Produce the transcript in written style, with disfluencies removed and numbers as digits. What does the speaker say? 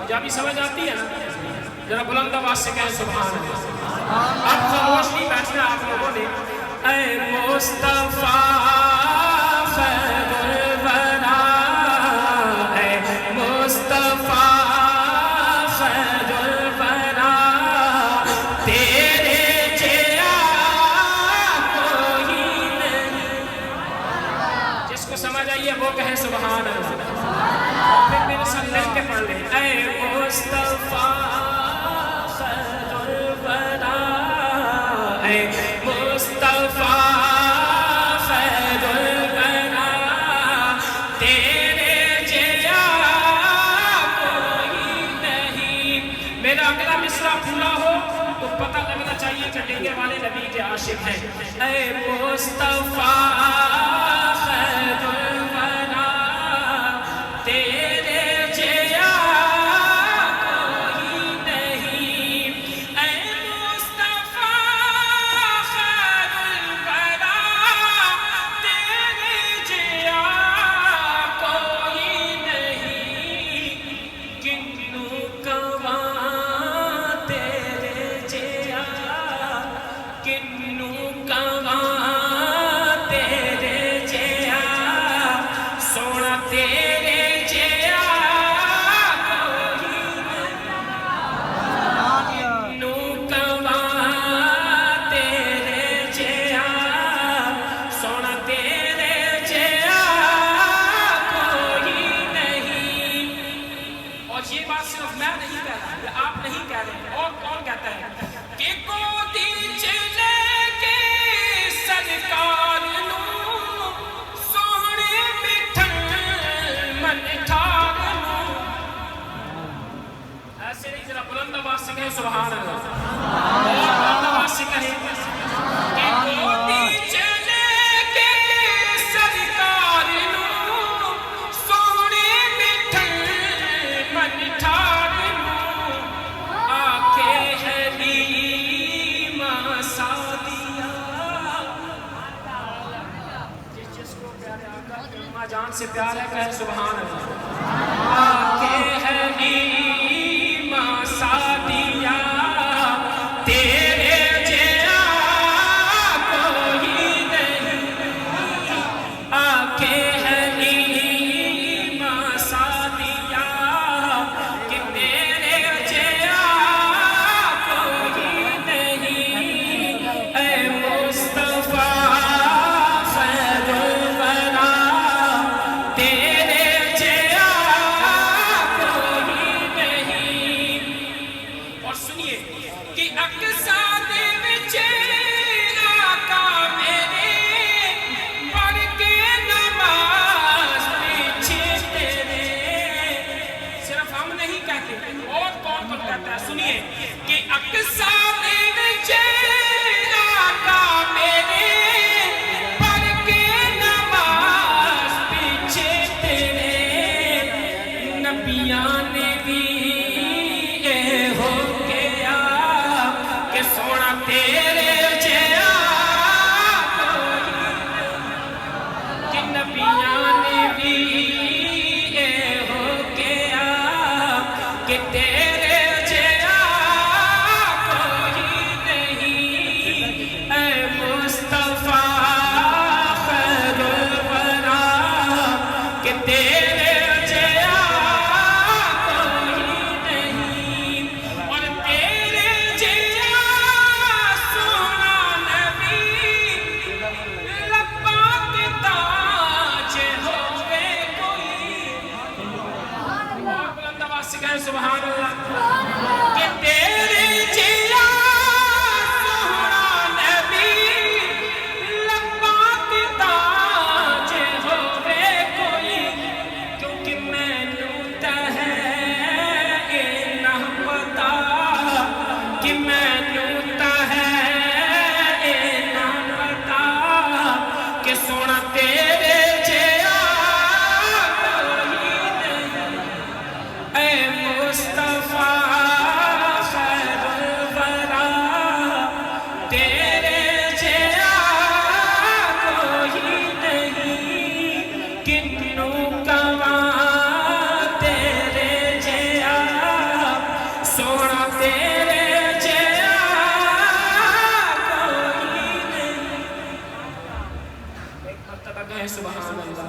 पंजाबी समझ आती है ना? जरा बुलंद आवाज से कहें सुभान अल्लाह। अब खामोश नहीं बैठना आप लोगों ने। ऐ मुस्तफा खैरुल वरा, ऐ मुस्तफा खैरुल वरा, तेरे जिया कोई नहीं। जिसको समझ आई है वो कहे सुभान अल्लाह। फिर मेरे साथ मिल के पढ़ ले। ऐ मुस्तफा खैरुल वरा, ऐ मुस्तफा खैरुल वरा, तेरे जिया कोई नहीं। मेरा अगला मिसरा पूरा हो तो पता लगना चाहिए कि डेंगे वाले नबी के आशिक हैं। ऐ मुस्तफा खैरुल वरा, तेरे जिया कोई नहीं। ऐ मुस्तफा खैरुल वरा, तेरे जिया कोई नहीं। किन्नू कवां तेरे जिया, किन्नू कवां तेरे जिया, सोना तेरे जिया कोई नहीं। किन्नू कवां तेरे जिया, सोना तेरे जिया कोई नहीं। और ये बात सिर्फ मैं नहीं कह रहा, ये आप नहीं कह रहे, और कौन कहता है कि गोदी च लेके सरकार नू, सोहणे मिठन मन ठार नू। ऐसे नहीं, जरा बुलंद आवाज से कहे सुभान अल्लाह। और बुलंद आवाज से कहे कि गोदी च लेके सरकार नू, सोहणे मिठन मन ठार नू, आके हलीमा सादिया। जिसको प्यारे आका की अम्मा जान से प्यार है कहे सुभान अल्लाह। आके हलीमा सादिया, तेरे जिया कोई नहीं। आके हलीमा सादिया, कि तेरे जिया कोई नहीं। ऐ मुस्तफा खैरुल वरा, तेरे जिया कोई नहीं। और सुनिए कि अक्सा दे विच आका मेरे, पढ़ के नमाज पीछे तेरे। सिर्फ हम नहीं कहते, और कौन कौन कहता है? सुनिए कि अक्सा दे विच आका मेरे, पढ़ के नमाज पीछे तेरे। नबियां ने भी ये हो गया कि सोना तेरे जिया कोई नहीं। कि नबियां ने भी ये हो गया कि तेरे जिया कोई नहीं। ऐ मुस्तफा खैरुल वरा, कि तेरे जिया कोई नहीं। और तेरे जिया सोना नबी, लब्बां ते ताज होवे कोई। और बुलंद आवाज से कहें सुभान अल्लाह। कि तेरे जिया सोना नबी, लब्बां ते ताज होवे कोई। क्योंकि मैनू तां है इन्ना पता, कि मैनू तां है इन्ना पता, कि सोना तेरे जिया कोई नहीं। ऐ मुस्तफा खैरुल वरा, तेरे जिया कोई नहीं। किन्नू कवां तेरे जिया ہیں. سبحان اللہ.